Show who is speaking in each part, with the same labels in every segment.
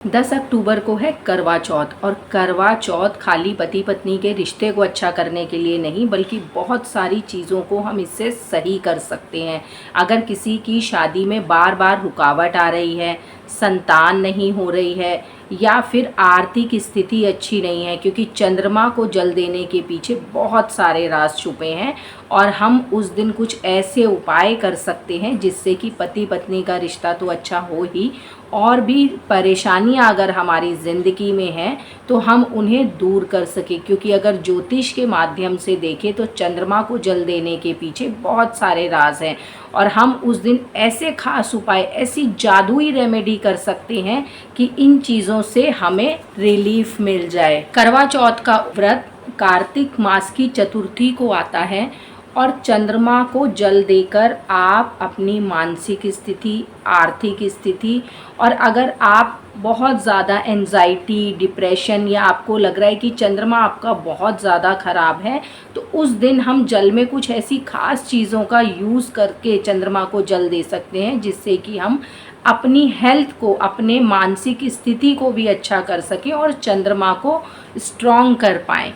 Speaker 1: 10 अक्टूबर को है करवा चौथ। और करवा चौथ खाली पति पत्नी के रिश्ते को अच्छा करने के लिए नहीं, बल्कि बहुत सारी चीज़ों को हम इससे सही कर सकते हैं। अगर किसी की शादी में बार बार रुकावट आ रही है, संतान नहीं हो रही है, या फिर आर्थिक स्थिति अच्छी नहीं है, क्योंकि चंद्रमा को जल देने के पीछे बहुत सारे राज छुपे हैं। और हम उस दिन कुछ ऐसे उपाय कर सकते हैं जिससे कि पति पत्नी का रिश्ता तो अच्छा हो ही, और भी परेशानियां अगर हमारी ज़िंदगी में हैं तो हम उन्हें दूर कर सकें। क्योंकि अगर ज्योतिष के माध्यम से देखें तो चंद्रमा को जल देने के पीछे बहुत सारे राज हैं, और हम उस दिन ऐसे खास उपाय, ऐसी जादुई रेमेडी कर सकते हैं कि इन चीज़ों से हमें रिलीफ मिल जाए। करवा चौथ का व्रत कार्तिक मास की चतुर्थी को आता है, और चंद्रमा को जल देकर आप अपनी मानसिक स्थिति, आर्थिक स्थिति, और अगर आप बहुत ज़्यादा एंजाइटी, डिप्रेशन, या आपको लग रहा है कि चंद्रमा आपका बहुत ज़्यादा ख़राब है, तो उस दिन हम जल में कुछ ऐसी खास चीज़ों का यूज़ करके चंद्रमा को जल दे सकते हैं, जिससे कि हम अपनी हेल्थ को, अपने मानसिक स्थिति को भी अच्छा कर सकें और चंद्रमा को स्ट्रॉन्ग कर पाएँ।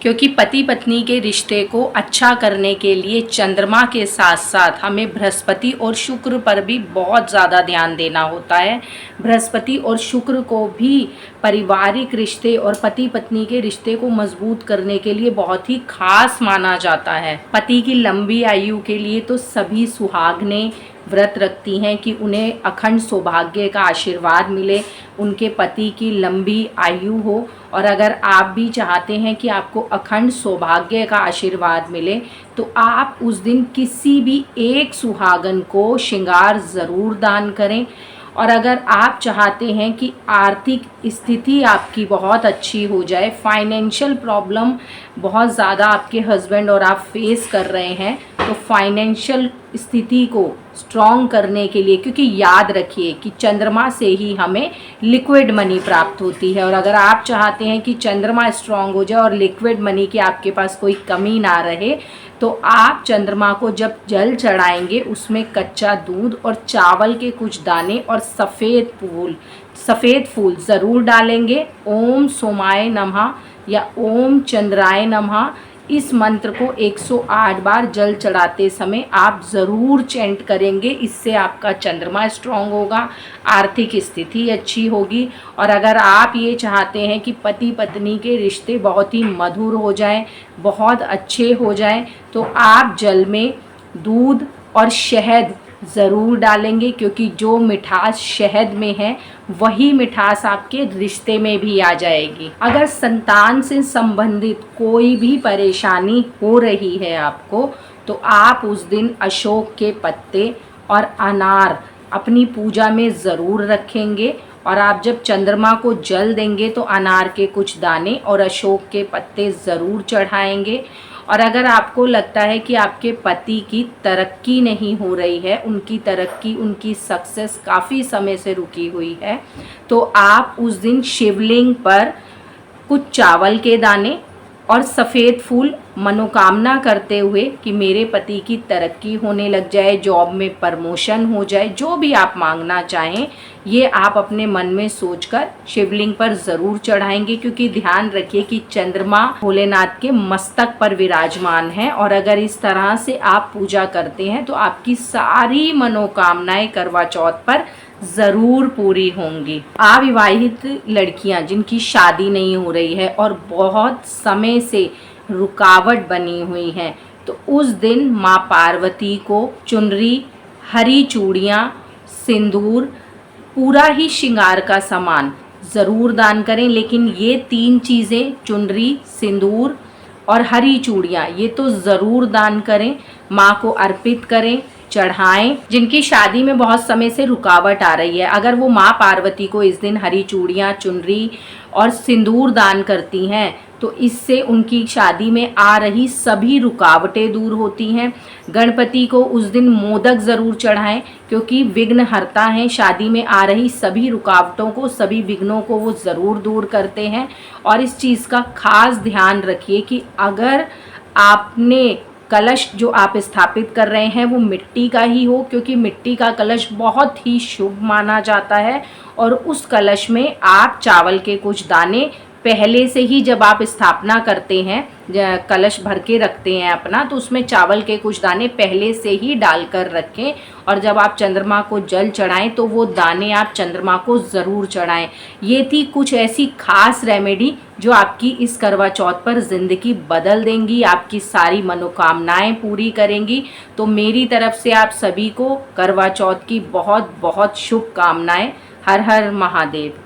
Speaker 1: क्योंकि पति पत्नी के रिश्ते को अच्छा करने के लिए चंद्रमा के साथ साथ हमें बृहस्पति और शुक्र पर भी बहुत ज़्यादा ध्यान देना होता है। बृहस्पति और शुक्र को भी पारिवारिक रिश्ते और पति पत्नी के रिश्ते को मजबूत करने के लिए बहुत ही खास माना जाता है। पति की लंबी आयु के लिए तो सभी सुहागनें व्रत रखती हैं कि उन्हें अखंड सौभाग्य का आशीर्वाद मिले, उनके पति की लंबी आयु हो। और अगर आप भी चाहते हैं कि आपको अखंड सौभाग्य का आशीर्वाद मिले, तो आप उस दिन किसी भी एक सुहागन को श्रृंगार ज़रूर दान करें। और अगर आप चाहते हैं कि आर्थिक स्थिति आपकी बहुत अच्छी हो जाए, फाइनेंशियल प्रॉब्लम बहुत ज़्यादा आपके हस्बैंड और आप फेस कर रहे हैं, तो फाइनेंशियल स्थिति को स्ट्रॉन्ग करने के लिए, क्योंकि याद रखिए कि चंद्रमा से ही हमें लिक्विड मनी प्राप्त होती है, और अगर आप चाहते हैं कि चंद्रमा स्ट्रॉन्ग हो जाए और लिक्विड मनी की आपके पास कोई कमी ना रहे, तो आप चंद्रमा को जब जल चढ़ाएंगे उसमें कच्चा दूध और चावल के कुछ दाने और सफ़ेद फूल ज़रूर डालेंगे। ओम सोमाय नमः या ओम चंद्राय नमः, इस मंत्र को 108 बार जल चढ़ाते समय आप ज़रूर चैंट करेंगे। इससे आपका चंद्रमा स्ट्रॉन्ग होगा, आर्थिक स्थिति अच्छी होगी। और अगर आप ये चाहते हैं कि पति पत्नी के रिश्ते बहुत ही मधुर हो जाएं, बहुत अच्छे हो जाएं, तो आप जल में दूध और शहद ज़रूर डालेंगे, क्योंकि जो मिठास शहद में है वही मिठास आपके रिश्ते में भी आ जाएगी। अगर संतान से संबंधित कोई भी परेशानी हो रही है आपको, तो आप उस दिन अशोक के पत्ते और अनार अपनी पूजा में ज़रूर रखेंगे। और आप जब चंद्रमा को जल देंगे तो अनार के कुछ दाने और अशोक के पत्ते ज़रूर चढ़ाएंगे। और अगर आपको लगता है कि आपके पति की तरक्की नहीं हो रही है, उनकी तरक्की, उनकी सक्सेस काफ़ी समय से रुकी हुई है, तो आप उस दिन शिवलिंग पर कुछ चावल के दाने और सफ़ेद फूल मनोकामना करते हुए कि मेरे पति की तरक्की होने लग जाए, जॉब में प्रमोशन हो जाए, जो भी आप मांगना चाहें, ये आप अपने मन में सोचकर शिवलिंग पर ज़रूर चढ़ाएंगे। क्योंकि ध्यान रखिए कि चंद्रमा भोलेनाथ के मस्तक पर विराजमान है, और अगर इस तरह से आप पूजा करते हैं तो आपकी सारी मनोकामनाएं करवा चौथ पर ज़रूर पूरी होंगी। अविवाहित लड़कियां जिनकी शादी नहीं हो रही है और बहुत समय से रुकावट बनी हुई है, तो उस दिन माँ पार्वती को चुनरी, हरी चूड़ियाँ, सिंदूर, पूरा ही श्रृंगार का सामान ज़रूर दान करें। लेकिन ये 3 चीज़ें, चुनरी, सिंदूर और हरी चूड़ियाँ, ये तो ज़रूर दान करें, माँ को अर्पित करें, चढ़ाएं। जिनकी शादी में बहुत समय से रुकावट आ रही है, अगर वो माँ पार्वती को इस दिन हरी चूड़ियाँ, चुनरी और सिंदूर दान करती हैं, तो इससे उनकी शादी में आ रही सभी रुकावटें दूर होती हैं। गणपति को उस दिन मोदक ज़रूर चढ़ाएं, क्योंकि विघ्न हरता हैं, शादी में आ रही सभी रुकावटों को, सभी विघ्नों को वो ज़रूर दूर करते हैं। और इस चीज़ का खास ध्यान रखिए कि अगर आपने कलश जो आप स्थापित कर रहे हैं वो मिट्टी का ही हो, क्योंकि मिट्टी का कलश बहुत ही शुभ माना जाता है और उस कलश में आप चावल के कुछ दाने पहले से ही, जब आप स्थापना करते हैं, कलश भर के रखते हैं अपना, तो उसमें चावल के कुछ दाने पहले से ही डालकर रखें। और जब आप चंद्रमा को जल चढ़ाएं तो वो दाने आप चंद्रमा को ज़रूर चढ़ाएं। ये थी कुछ ऐसी खास रेमेडी जो आपकी इस करवा चौथ पर ज़िंदगी बदल देंगी, आपकी सारी मनोकामनाएं पूरी करेंगी। तो मेरी तरफ से आप सभी को करवा चौथ की बहुत बहुत शुभकामनाएं। हर हर महादेव।